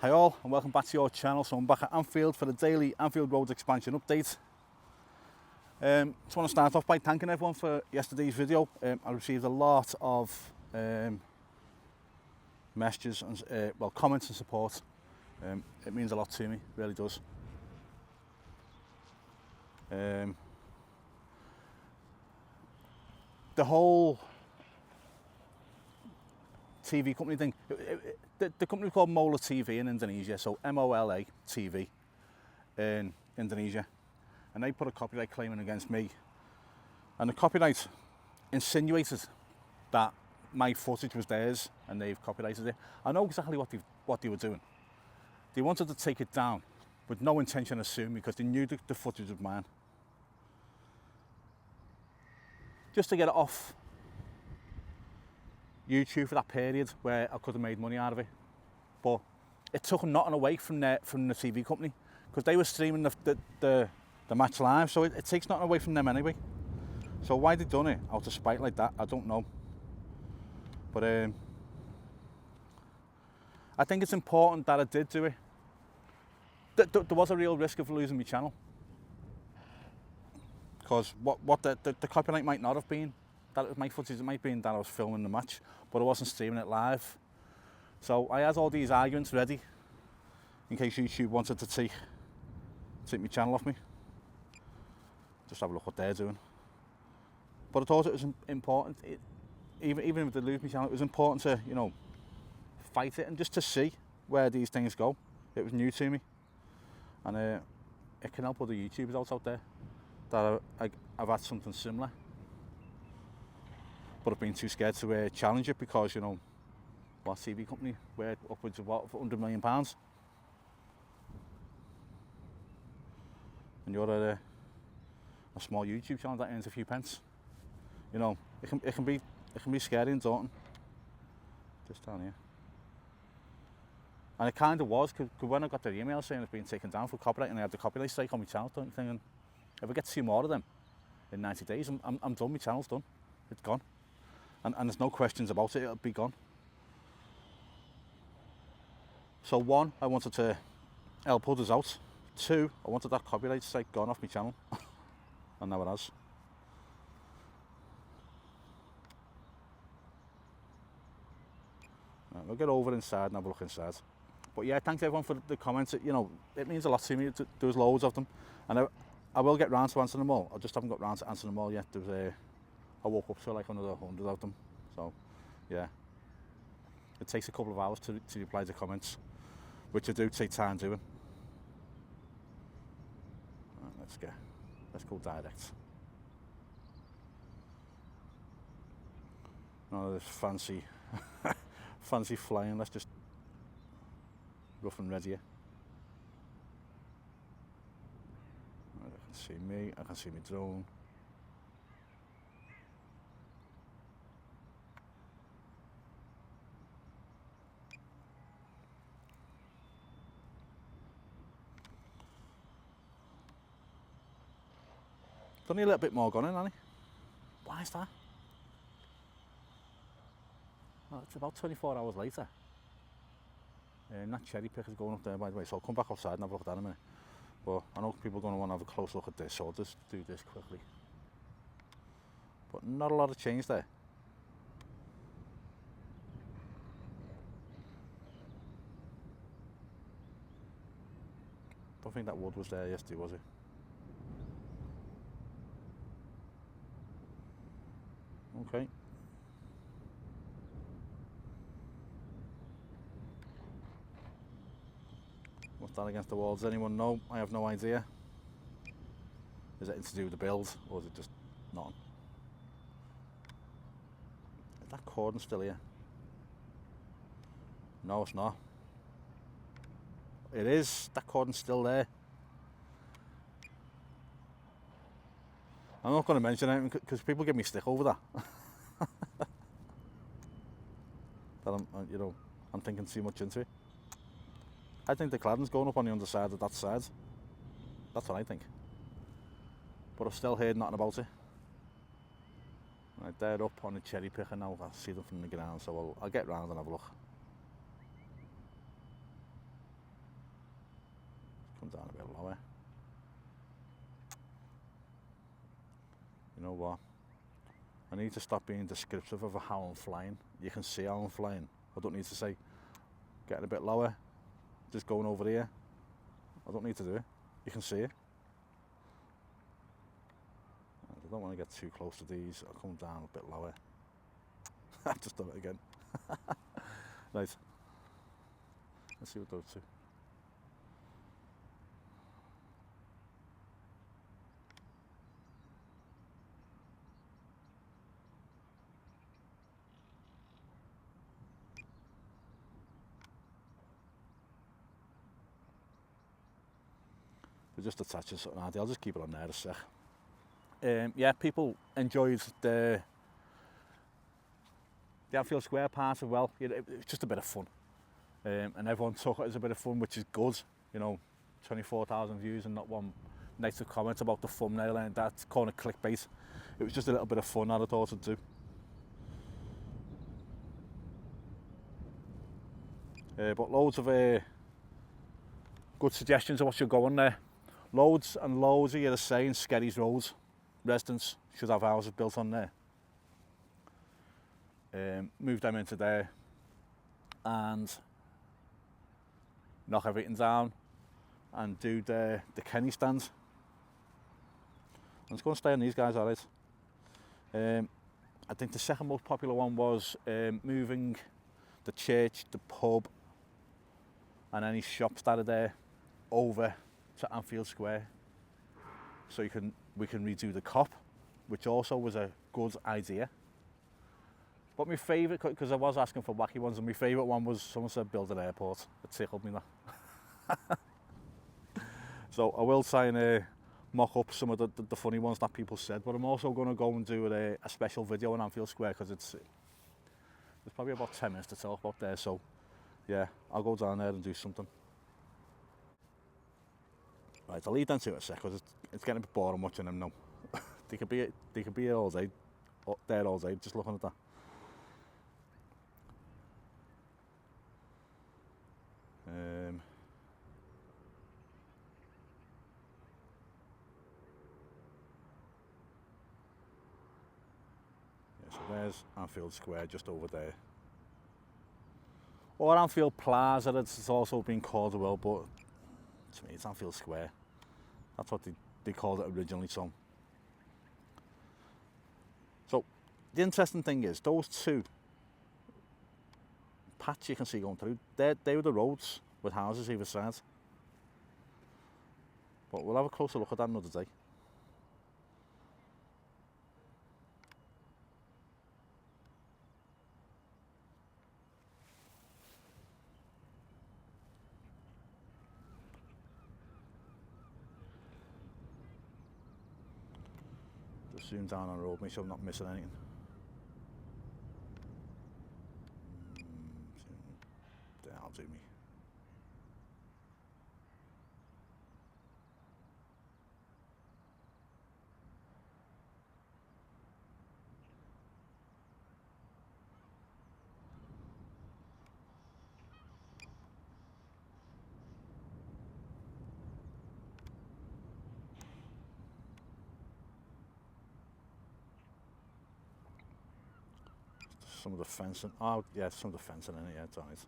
Hi all, and welcome back to your channel. So I'm back at Anfield for the daily Anfield Road expansion update. Just want to start off by thanking everyone for yesterday's video. I received a lot of messages and comments and support. It means a lot to me, really does. The whole TV company thing, the company called Mola TV in Indonesia, so MOLA TV in Indonesia, and they put a copyright claim in against me, and the copyright insinuated that my footage was theirs and they've copyrighted it. I know exactly what they were doing. They wanted to take it down with no intention of suing me because they knew the footage was mine, just to get it off YouTube for that period where I could have made money out of it. But it took nothing away from the TV company, because they were streaming the match live, so it takes nothing away from them anyway. So why they done it out of spite like that, I don't know. But I think it's important that I did do it. There was a real risk of losing my channel, because what the copyright might not have been that it was my footage, it might be that I was filming the match, but I wasn't streaming it live. So I had all these arguments ready in case YouTube wanted to take my channel off me. Just have a look what they're doing. But I thought it was important, even if they lose my channel, it was important to, you know, fight it and just to see where these things go. It was new to me, and it can help other YouTubers out there that I've had something similar, but I've been too scared to challenge it, because, you know, what TV company worth upwards of what, £100 million, and you're a small YouTube channel that earns a few pence. You know, it can be scary and daunting. Just down here, and it kind of was, because when I got the email saying it's been taken down for copyright, and I had the copyright strike on my channel, thinking, if I get 2 more of them in 90 days, I'm done. My channel's done. It's gone. And there's no questions about it, it'll be gone. So 1, I wanted to help others out. 2, I wanted that copyright strike gone off my channel. And now it has. Right, we'll get over inside and have a look inside. But yeah, thanks everyone for the comments. You know, it means a lot to me. There's loads of them, and I will get round to answering them all. I just haven't got round to answering them all yet. I woke up to like another 100 of them. So yeah, it takes a couple of hours to reply to comments, which I do take time doing. Right, let's go direct. None of this fancy fancy flying. Let's just rough and ready here. Right, I can see me, I can see my drone. Only a little bit more gone in, Annie. Why is that? Well, it's about 24 hours later. And that cherry pick is going up there, by the way, so I'll come back outside and have a look at that in a minute. But I know people are going to want to have a close look at this, so I'll just do this quickly. But not a lot of change there. Don't think that wood was there yesterday, was it? Okay. What's that against the wall? Does anyone know? I have no idea. Is it to do with the build, or is it just nothing? Is that cordon still here? No, it's not. It is. That cordon's still there. I'm not going to mention anything because people give me stick over that. That I'm thinking too much into it. I think the cladding's going up on the underside of that side. That's what I think. But I've still heard nothing about it. Right, they're up on the cherry picker now. I see them from the ground, so I'll get round and have a look. Come down a bit lower. You know what? I need to stop being descriptive of how I'm flying. You can see how I'm flying. I don't need to say, getting a bit lower, just going over here. I don't need to do it. You can see it. I don't want to get too close to these. I'll come down a bit lower. I've just done it again. Right. Let's see what those two. They're just attaching something. I'll just keep it on there a sec. Yeah, people enjoyed the Anfield Square part as well. It was just a bit of fun, and everyone took it as a bit of fun, which is good. You know, 24,000 views and not one negative comment about the thumbnail, and that's kind of clickbait. It was just a little bit of fun that I thought I'd do. But loads of good suggestions of what should go on there. Loads and loads of you are saying Skerries Road residents should have houses built on there. Move them into there and knock everything down and do the Kenny stand. I'm just going to stay on these guys, alright. I think the second most popular one was moving the church, the pub and any shops that are there over to Anfield Square, so we can redo the cop, which also was a good idea. But my favourite, because I was asking for wacky ones, and my favourite one was someone said build an airport. It tickled me that. So I will try and mock up some of the funny ones that people said, but I'm also going to go and do a special video on Anfield Square, because there's probably about 10 minutes to talk about there. So yeah, I'll go down there and do something. Right, I'll leave them to it a sec, because it's getting a bit boring watching them now. they could be here all day, there all day, just looking at that. Yeah, so there's Anfield Square just over there. Or Anfield Plaza, it's also been called as well, but to me it's Anfield Square. That's what they called it originally. So the interesting thing is, those two patches you can see going through, they were the roads with houses either side. But we'll have a closer look at that another day. Just zoom down on the road, make sure I'm not missing anything. That'll do me. Some of the fencing. Oh yeah, some of the fencing in it, yeah, it's alright.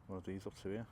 What are these up to here?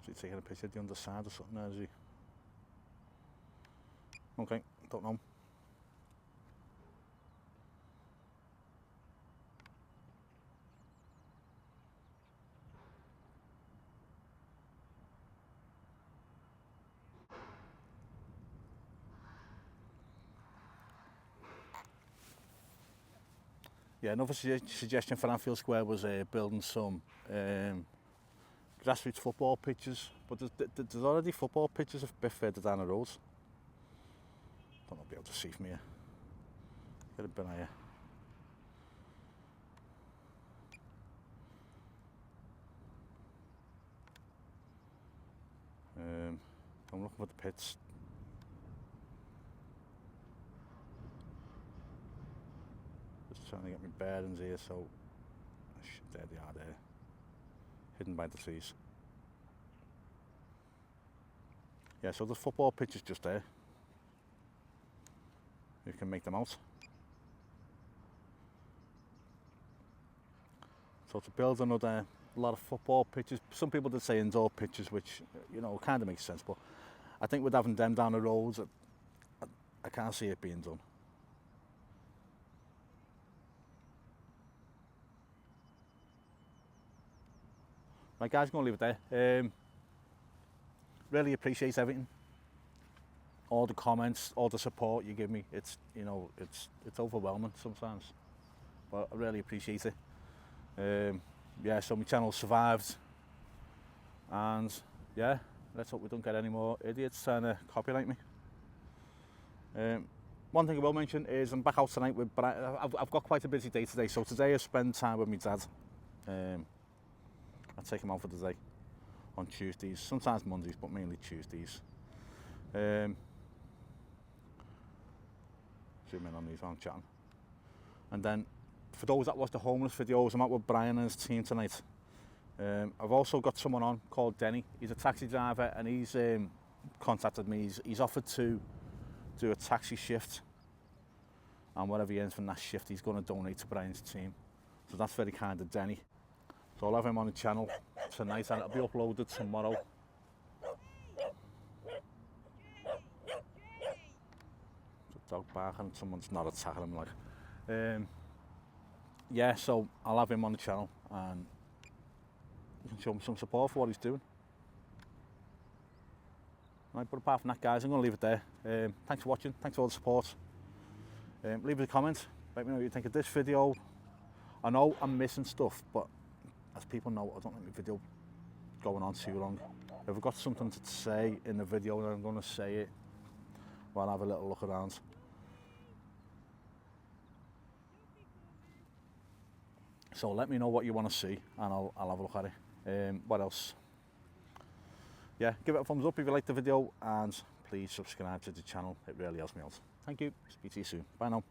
Is he taking a picture of the underside or something there, is he? Okay, don't know. Yeah, another suggestion for Anfield Square was building some grassroots football pitches, but there's already football pitches a bit further down the road. Don't know if I'll be able to see from here. Get a bit higher. looking for the pits. Just trying to get my bearings here, so there they are there, hidden by the trees. Yeah, so the football pitch is just there. You can make them out. So to build another lot of football pitches, some people did say indoor pitches, which, you know, kind of makes sense, but I think with having them down the roads, I can't see it being done. Right guys, I'm going to leave it there. Really appreciate everything, all the comments, all the support you give me. It's, you know, it's overwhelming sometimes, but I really appreciate it. Yeah, so my channel survived, and yeah, let's hope we don't get any more idiots trying to copyright me. One thing I will mention is I'm back out tonight with Brian. I've got quite a busy day today, so today I spend time with my dad. I take him out for the day on Tuesdays, sometimes Mondays, but mainly Tuesdays. Zoom in on these while I'm chatting. And then for those that watch the homeless videos, I'm out with Brian and his team tonight. I've also got someone on called Denny. He's a taxi driver, and he's contacted me. He's offered to do a taxi shift, and whatever he earns from that shift he's going to donate to Brian's team. So that's very kind of Denny. So I'll have him on the channel tonight, and it'll be uploaded tomorrow. It's a dog barking, someone's not attacking him like. Yeah, so I'll have him on the channel, and you can show him some support for what he's doing. Right, but apart from that guys, I'm going to leave it there. Thanks for watching, thanks for all the support. Leave us a comment, let me know what you think of this video. I know I'm missing stuff, but as people know, I don't like my video going on too long. If I've got something to say in the video, then I'm going to say it while I have a little look around. So let me know what you want to see, and I'll have a look at it. What else? Yeah, give it a thumbs up if you like the video, and please subscribe to the channel. It really helps me out. Thank you. Speak to you soon. Bye now.